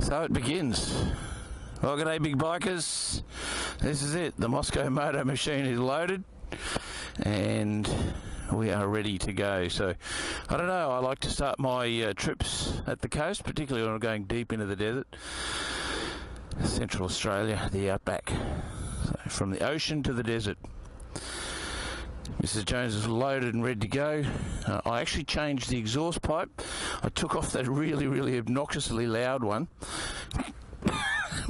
So it begins. Well, g'day big bikers. This is it. The Moscow Moto machine is loaded and we are ready to go. So I don't know, I like to start my trips at the coast, particularly when I'm going deep into the desert. Central Australia, the outback. So from the ocean to the desert. Mrs. Jones is loaded and ready to go. I actually changed the exhaust pipe. I took off that really obnoxiously loud one.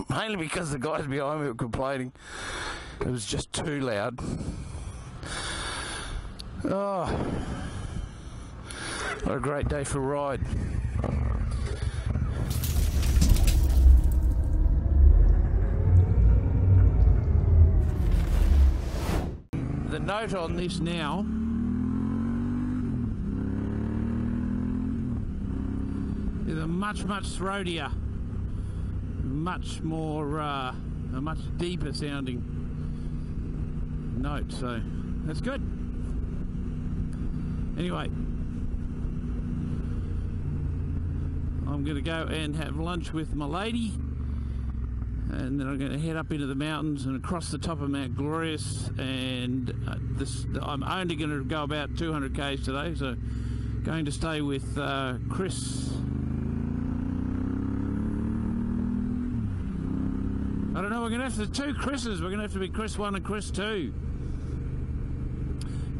Mainly because the guys behind me were complaining. It was just too loud. Oh, what a great day for a ride. The note on this now is a much throatier, much more, a much deeper sounding note, so that's good. Anyway, I'm going to go and have lunch with my lady, and then I'm going to head up into the mountains and across the top of Mount Glorious, and I'm only going to go about 200 k's today, so going to stay with Chris. I don't know, we're going to have the two Chris's. We're going to have to be Chris 1 and Chris 2.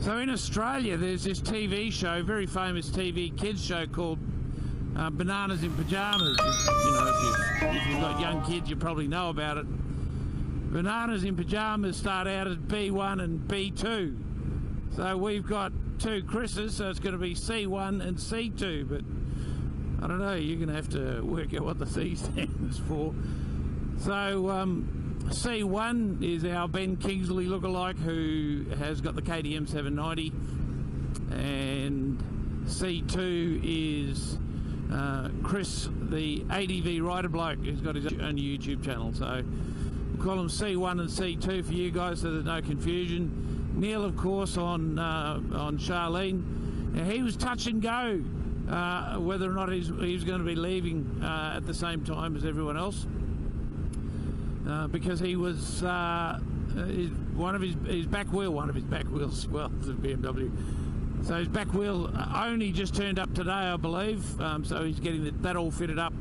So in Australia there's this TV show, very famous TV kids show called Bananas in Pyjamas. If you've got young kids, you probably know about it. Bananas in Pyjamas start out as B1 and B2. So we've got two Chris's, so it's going to be C1 and C2. But I don't know, you're going to have to work out what the C stands for. So C1 is our Ben Kingsley lookalike, who has got the KTM 790, and C2 is Chris, the Adv-Ryder-Bloke, who's got his own YouTube channel. So we'll call them C1 and C2 for you guys, so there's no confusion. Neil, of course, on Charlene. Now, he was touch and go whether or not he was going to be leaving at the same time as everyone else. Because he was one of his back wheels, well, it's a BMW. So his back wheel only just turned up today, I believe. So he's getting that all fitted up,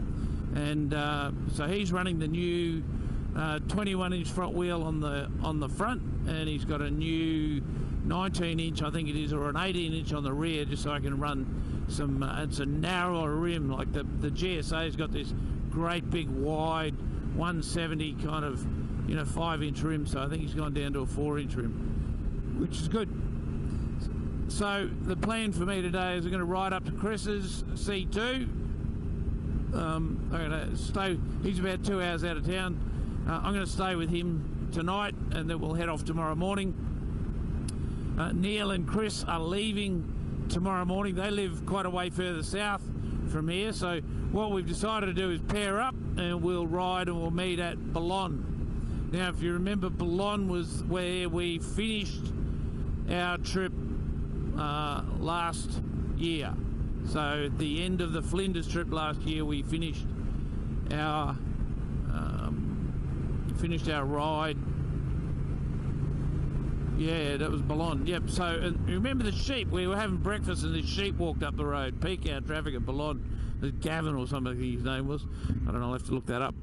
and so he's running the new 21-inch front wheel on the front, and he's got a new 19-inch, I think it is, or an 18-inch on the rear, just so I can run some. It's a narrower rim, like the GSA's got this great big wide 170 kind of 5-inch rim, so I think he's gone down to a 4-inch rim, which is good. So the plan for me today is I'm going to ride up to Chris's C2. I'm going to stay, he's about 2 hours out of town. I'm going to stay with him tonight, and then we'll head off tomorrow morning. Neil and Chris are leaving tomorrow morning. They live quite a way further south from here, so what we've decided to do is pair up and we'll ride and we'll meet at Bollon. Now, if you remember, Bollon was where we finished our trip last year. So at the end of the Flinders trip last year, we finished our ride. Yeah, that was Bollon. Yep. So and remember the sheep? We were having breakfast and this sheep walked up the road. Peak hour traffic at Bollon. Gavin or something his name was. I don't know, I'll have to look that up.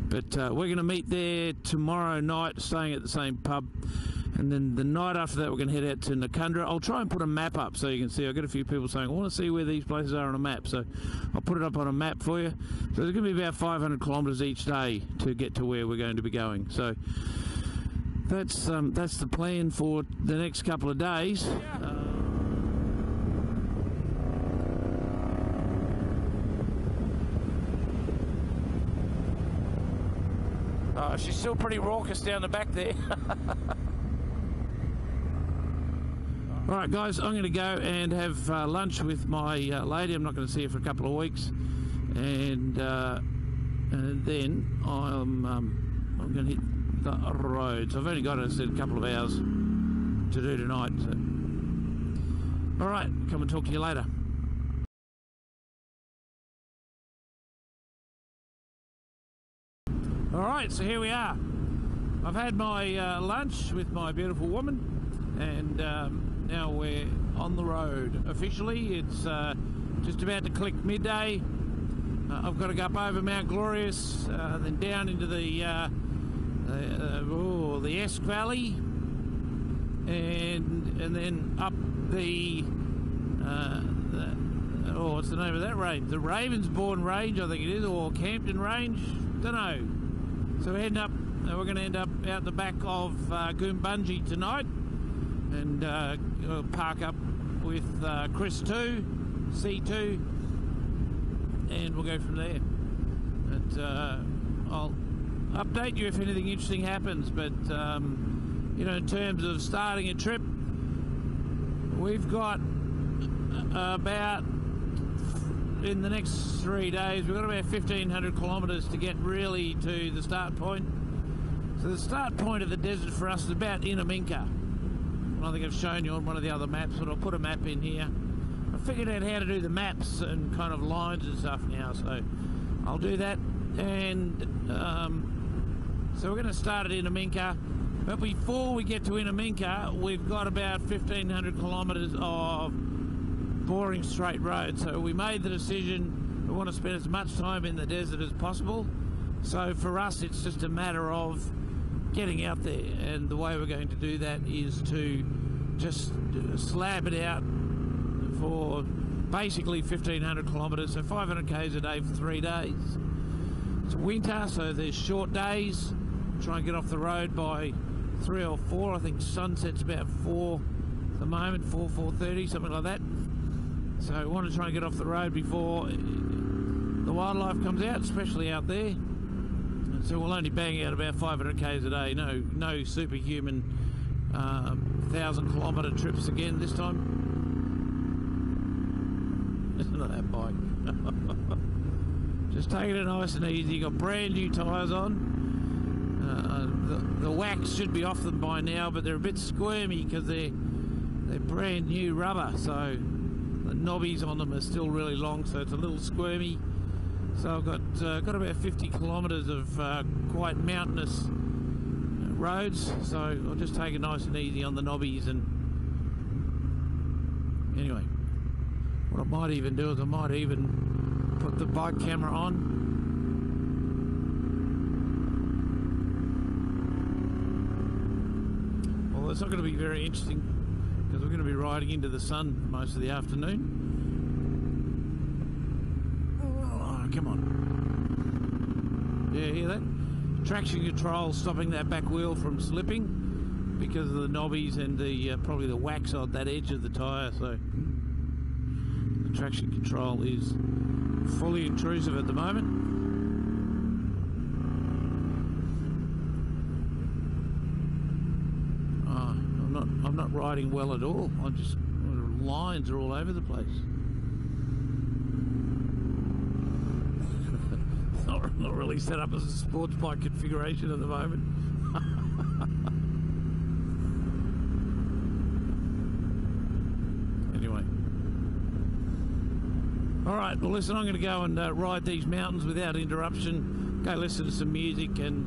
But we're going to meet there tomorrow night, staying at the same pub. And then the night after that, we're going to head out to Nakundra. I'll try and put a map up so you can see. I've got a few people saying, I want to see where these places are on a map. So I'll put it up on a map for you. So there's going to be about 500 kilometres each day to get to where we're going to be going. So that's the plan for the next couple of days. Oh, she's still pretty raucous down the back there. Alright guys, I'm going to go and have lunch with my lady. I'm not going to see her for a couple of weeks, and then I'm going to hit the roads. I've only got, as I said, a couple of hours to do tonight. So. Alright, come and talk to you later. Alright, so here we are. I've had my lunch with my beautiful woman, and now we're on the road. Officially, it's just about to click midday. I've got to go up over Mount Glorious, then down into the Esk Valley, and then up what's the name of that range? The Ravensbourne Range, I think it is, or Campton Range, don't know. So we're going to end up out the back of Goombungee tonight, and we'll park up with Chris 2, C2, and we'll go from there. And I'll update you if anything interesting happens. But you know, in terms of starting a trip, we've got about, in the next 3 days, we've got about 1,500 kilometres to get really to the start point. So the start point of the desert for us is about Inaminka. I think I've shown you on one of the other maps, but I'll put a map in here. I figured out how to do the maps and kind of lines and stuff now, so I'll do that. And so we're going to start at Inaminka, but before we get to Inaminka, we've got about 1,500 kilometres of boring straight road. So we made the decision we want to spend as much time in the desert as possible. So for us, it's just a matter of getting out there, and the way we're going to do that is to just slab it out for basically 1,500 kilometres, so 500 k's a day for 3 days. It's winter, so there's short days. Try and get off the road by 3 or 4. I think sunset's about 4 at the moment, 4:30, something like that. So we want to try and get off the road before the wildlife comes out, especially out there. So we'll only bang out about 500 k's a day. No superhuman 1,000-kilometre trips again this time. Listen to that bike. Just taking it nice and easy. Got brand new tyres on. The wax should be off them by now, but they're a bit squirmy because they're brand new rubber. So the knobbies on them are still really long, so it's a little squirmy. So I've got about 50 kilometres of quite mountainous roads, so I'll just take it nice and easy on the knobbies. And anyway, what I might even do is I might even put the bike camera on. Well, it's not going to be very interesting because we're going to be riding into the sun most of the afternoon. Come on. Yeah, hear that? Traction control stopping that back wheel from slipping because of the knobbies and the probably the wax on that edge of the tyre. So the traction control is fully intrusive at the moment. I'm not riding well at all. Lines are all over the place. Not really set up as a sports bike configuration at the moment. Anyway. Alright, well listen, I'm going to go and ride these mountains without interruption, go listen to some music and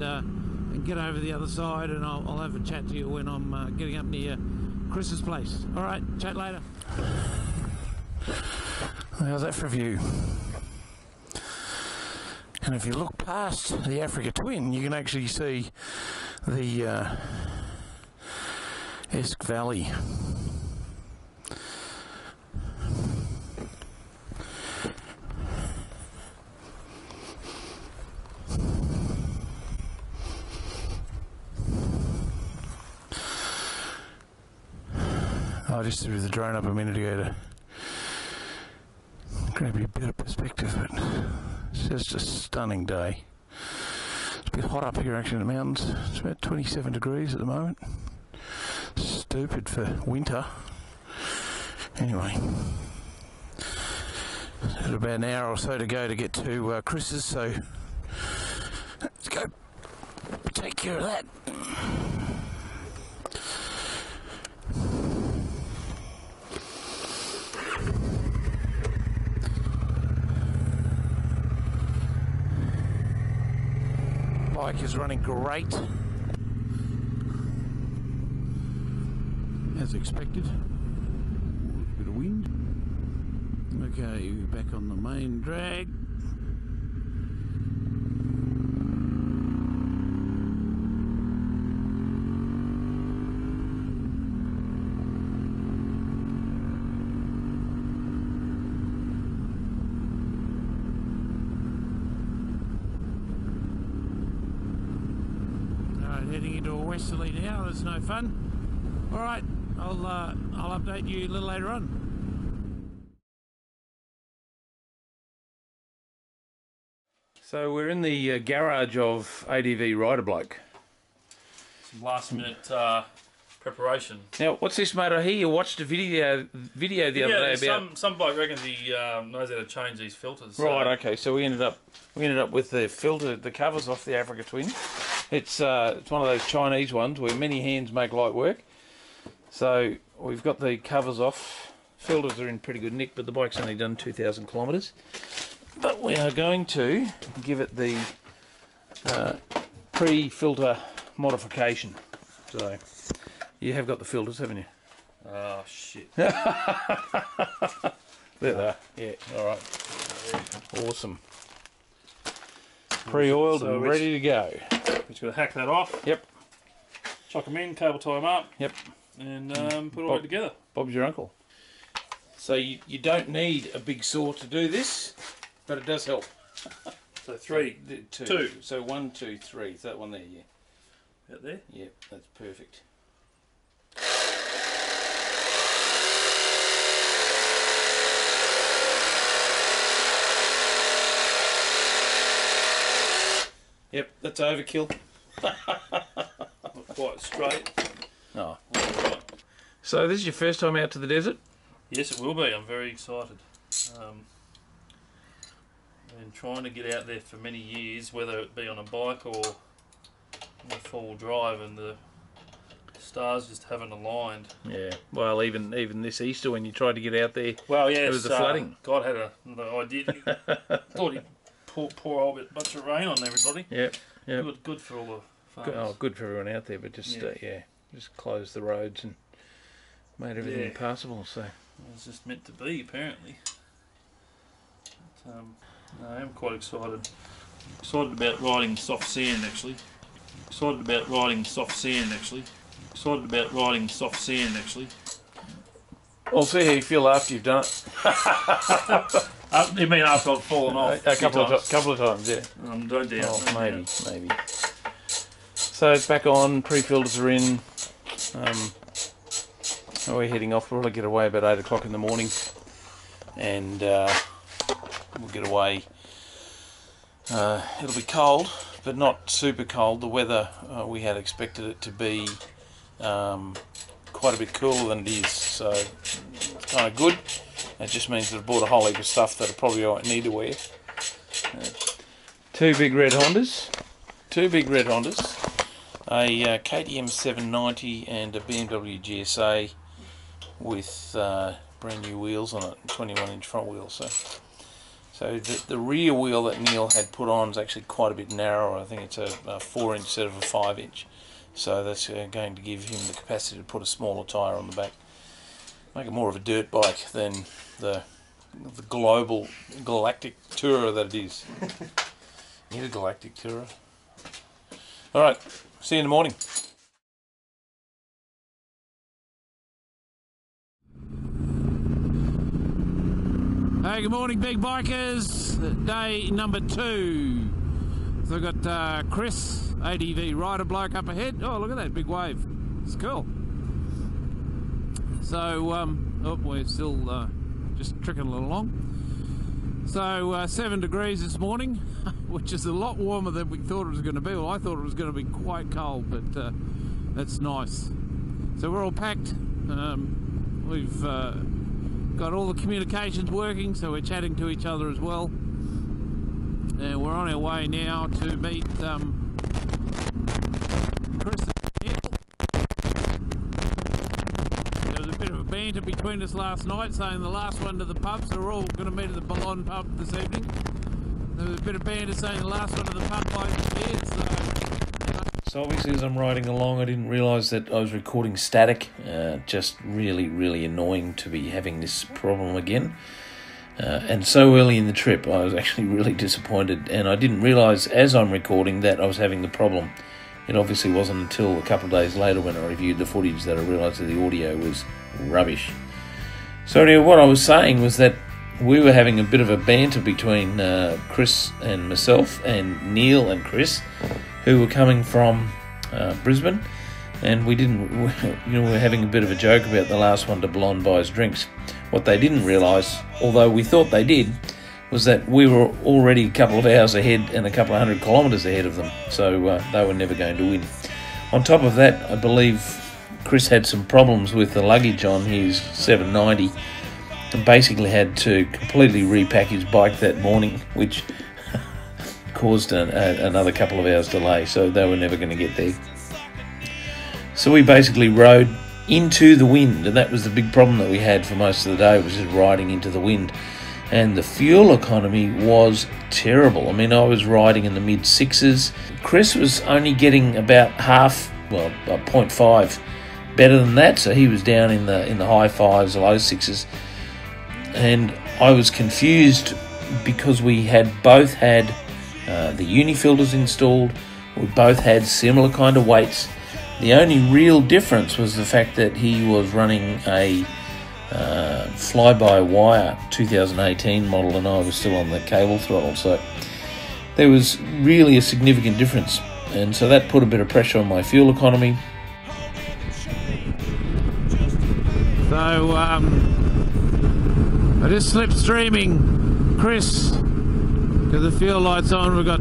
get over the other side, and I'll have a chat to you when I'm getting up near Chris's place. Alright, chat later. How's that for a view? And if you look past the Africa Twin, you can actually see the Esk Valley. I just threw the drone up a minute ago to grab you a bit of perspective, but it's just a stunning day. It's a bit hot up here actually in the mountains. It's about 27 degrees at the moment. Stupid for winter. Anyway, there's about an hour or so to go to get to Chris's, so let's go take care of that. Bike is running great, as expected. A bit of wind. Okay, back on the main drag. Heading into a westerly now. That's no fun. All right, I'll update you a little later on. So we're in the garage of Adv-Ryder-Bloke. Some last minute preparation. Now, what's this, mate? I hear you watched a video the other day about some bloke reckons he knows how to change these filters. Right. Okay. So we ended up with the filter, the covers off the Africa Twin. It's one of those Chinese ones where many hands make light work. So we've got the covers off. Filters are in pretty good nick, but the bike's only done 2,000 kilometres. But we are going to give it the pre-filter modification. So you have got the filters, haven't you? Oh shit! There they are. Yeah. All right. Awesome. Pre-oiled and ready to go. Just got to hack that off. Yep. Chuck them in, cable tie them up. Yep. And put it all together. Bob's your uncle. So you don't need a big saw to do this, but it does help. So two. So 1, 2, 3. Is that one there? Yeah. Out there? Yep. That's perfect. Yep, that's overkill. Not quite straight. Oh. So this is your first time out to the desert? Yes, it will be. I'm very excited. Been trying to get out there for many years, whether it be on a bike or in a four-wheel drive, and the stars just haven't aligned. Yeah. Well, even this Easter when you tried to get out there, well, yes, there was the flooding. God had another idea. Thought he'd pour a whole bunch of rain on everybody. Yep. Good for all the farmers. Good for everyone out there, but just just closed the roads and made everything impassable. So it was just meant to be, apparently. But, no, I am quite excited. Excited about riding soft sand, actually. Excited about riding soft sand, actually. I'll see how you feel after you've done it. You mean after I've fallen off? A couple of times, yeah. Don't doubt. Oh, maybe. So it's back on. Pre-filters are in. We're heading off. We'll get away about 8 o'clock in the morning, and we'll get away. It'll be cold, but not super cold. The weather we had expected it to be quite a bit cooler than it is, so it's kind of good. It just means that I bought a whole heap of stuff that I probably won't need to wear. Two big red Hondas, a KTM 790 and a BMW GSA with brand new wheels on it, 21-inch front wheels. So the rear wheel that Neil had put on is actually quite a bit narrower. I think it's a 4-inch instead of a 5-inch. So that's going to give him the capacity to put a smaller tyre on the back. Make it more of a dirt bike than the global galactic tourer that it is. Need a galactic tourer. Alright, see you in the morning. Hey, good morning, big bikers. Day number 2. So I've got Chris, Adv-Ryder-Bloke up ahead. Oh, look at that big wave. It's cool. So, we're still just trickling along. So, 7 degrees this morning, which is a lot warmer than we thought it was going to be. Well, I thought it was going to be quite cold, but that's nice. So we're all packed. We've got all the communications working, so we're chatting to each other as well. And we're on our way now to meet Chris and Neil. There was a bit of a banter between us last night, saying the last one to the pub, so we're all going to meet at the Bollon pub this evening. There was a bit of banter saying the last one of the pub boys was here, So obviously as I'm riding along, I didn't realise that I was recording static. Just really, really annoying to be having this problem again. And so early in the trip, I was actually really disappointed, and I didn't realise as I'm recording that I was having the problem. It obviously wasn't until a couple of days later when I reviewed the footage that I realised that the audio was rubbish. So anyway, what I was saying was that we were having a bit of a banter between Chris and myself, and Neil and Chris, who were coming from Brisbane, and we were having a bit of a joke about the last one to Bollon buys drinks. What they didn't realise, although we thought they did, was that we were already a couple of hours ahead and a couple of 100 kilometres ahead of them, so they were never going to win. On top of that, I believe Chris had some problems with the luggage on his 790 and basically had to completely repack his bike that morning, which caused another couple of hours delay, so they were never going to get there. So we basically rode into the wind, and that was the big problem that we had for most of the day, was just riding into the wind. And the fuel economy was terrible. I mean, I was riding in the mid-6s. Chris was only getting about half, well, 0.5 better than that, so he was down in the high 5s, low 6s. And I was confused because we had both had the uni filters installed. We both had similar kind of weights. The only real difference was the fact that he was running a fly-by-wire 2018 model and I was still on the cable throttle, so there was really a significant difference, and so that put a bit of pressure on my fuel economy. So I just slipstreaming Chris because the fuel light's on. We've got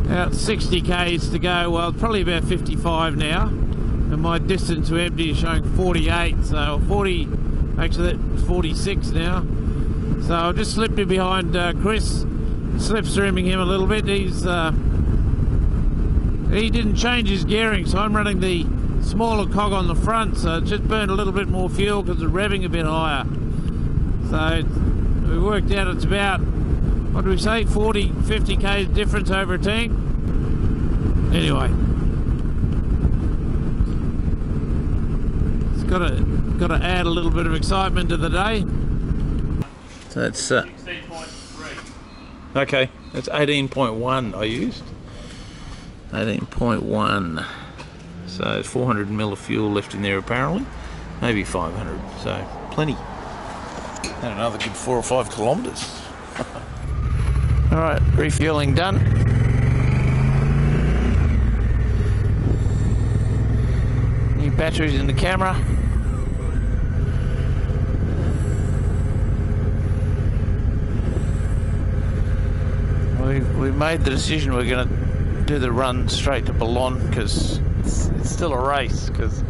about 60 k's to go. Well, probably about 55 now, and my distance to empty is showing 48, so 40, actually that's 46 now. So I've just slipped in behind Chris, slipstreaming him a little bit. He didn't change his gearing, so I'm running the smaller cog on the front, so it just burned a little bit more fuel because it's revving a bit higher. So we worked out it's about, what do we say, 40, 50 k's difference over a tank. Anyway, it's got to add a little bit of excitement to the day. So that's 16.3. okay. That's 18.1 I used. 18.1. So it's 400 ml of fuel left in there apparently, maybe 500. So plenty. And another good 4 or 5 kilometres. All right, refueling done. New batteries in the camera. We've made the decision we're going to do the run straight to Bollon because it's still a race. Because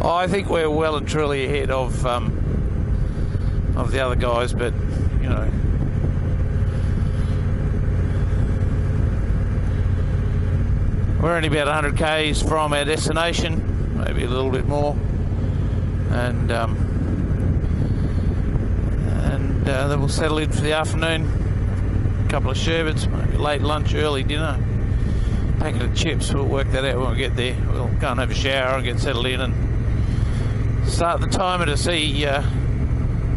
I think we're well and truly ahead of the other guys, but you know. We're only about 100 k's from our destination, maybe a little bit more, and then we'll settle in for the afternoon. A couple of sherbets, maybe late lunch, early dinner, packet of chips. We'll work that out when we get there. We'll go and have a shower and get settled in and start the timer to see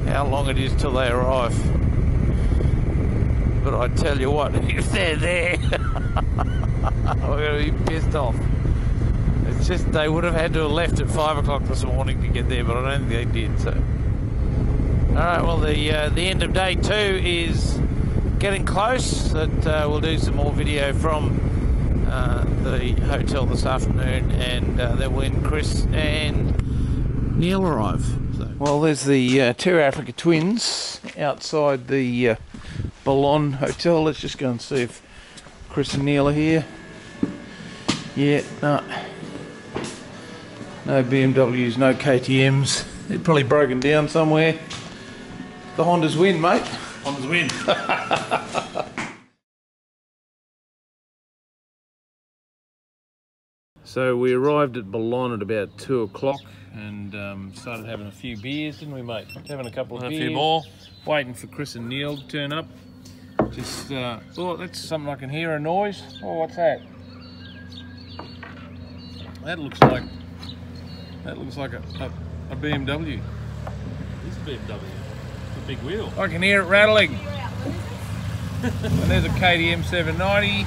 how long it is till they arrive. But I tell you what, if they're there, we're going to be pissed off. It's just they would have had to have left at 5 o'clock this morning to get there, but I don't think they did. So, all right. Well, the end of day 2 is getting close. That we'll do some more video from the hotel this afternoon, and then when Chris and Neil arrive. So. Well, there's the two Africa twins outside the Bollon hotel. Let's just go and see if Chris and Neil are here. Yeah, no BMWs, no KTMs. They're probably broken down somewhere. The Hondas win, mate. Hondas win. So we arrived at Bollon at about 2 o'clock and started having a few beers, didn't we, mate? Having a couple of beers. A few more. Waiting for Chris and Neil to turn up. Just, oh, that's something I can hear, a noise. Oh, what's that? That looks like a BMW. This is a BMW. It's a big wheel. I can hear it rattling. And there's a KTM 790.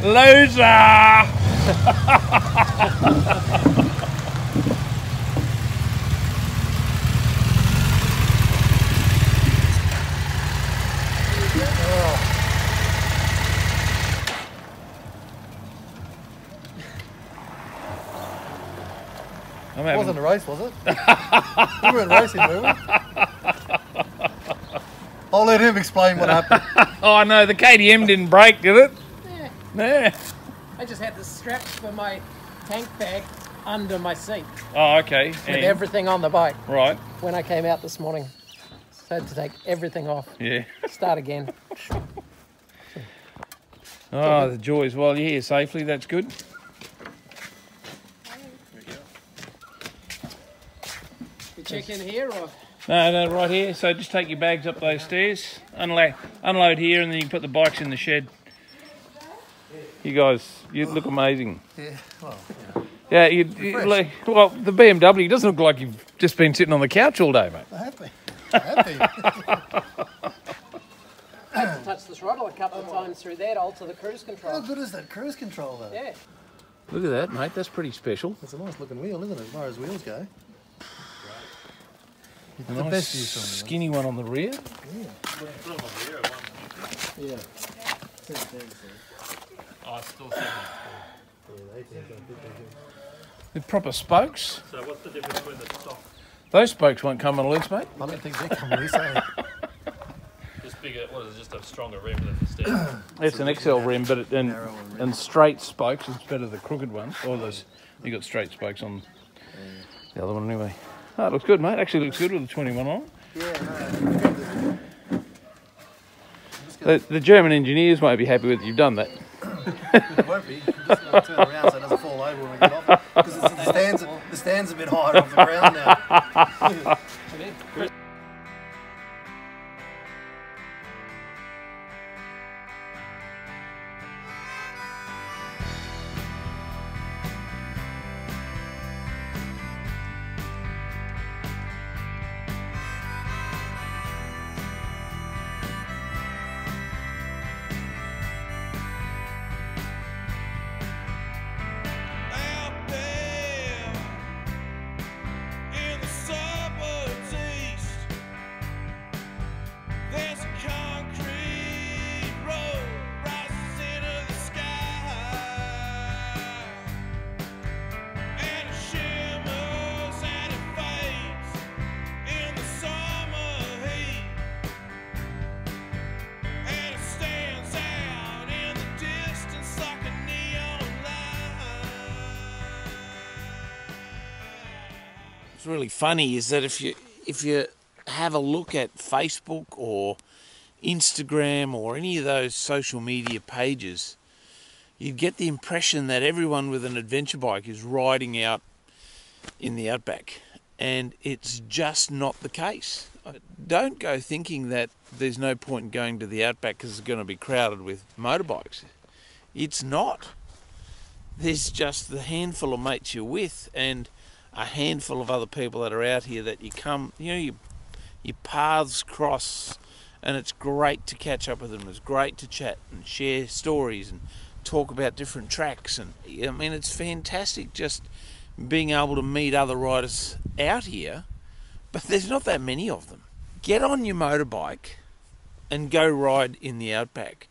Loser! It wasn't a race, was it? We weren't racing, were we? I'll let him explain what happened. Oh no, the KTM didn't break, did it? Yeah. Nah. I just had the straps for my tank bag under my seat Oh, okay. with everything on the bike. Right. When I came out this morning, so I had to take everything off. Yeah. Start again. Oh, the joys. Well, you're here safely. That's good. You check in here or? No, right here. So just take your bags up those stairs, unload here, and then you can put the bikes in the shed. You guys, you look amazing. Yeah, well, Yeah, well, the BMW doesn't look like you've just been sitting on the couch all day, mate. I have been. I have been. I had to touch the throttle a couple of times through there to alter the cruise How control. good is that cruise control, though? Yeah. Look at that, mate. That's pretty special. It's a nice looking wheel, isn't it, as far as wheels go? A The nice best use on it. skinny one on the rear. Yeah. Oh, it's still 7. With proper spokes. So what's the difference between the stock? Those spokes won't come loose, mate. I don't think they come loose, eh? Just bigger, what is it, just a stronger rim than the stairs? It's an XL rim, but and straight spokes instead of the crooked ones. Or those, you got straight spokes on the other one anyway. Oh, it looks good, mate. Actually looks good with the 21 on. Yeah, no. The German engineers won't be happy with you've done that. It won't be. I'm just going to turn around so it doesn't fall over when we get off it. Because the stand's a bit higher off the ground now. What's really funny is that if you have a look at Facebook or Instagram or any of those social media pages, you get the impression that everyone with an adventure bike is riding out in the outback, and it's just not the case. Don't go thinking that there's no point in going to the outback because it's going to be crowded with motorbikes. It's not. There's just the handful of mates you're with and a handful of other people that are out here that you come, your paths cross, and it's great to catch up with them. It's great to chat and share stories and talk about different tracks. And I mean, it's fantastic just being able to meet other riders out here, but there's not that many of them. Get on your motorbike and go ride in the outback.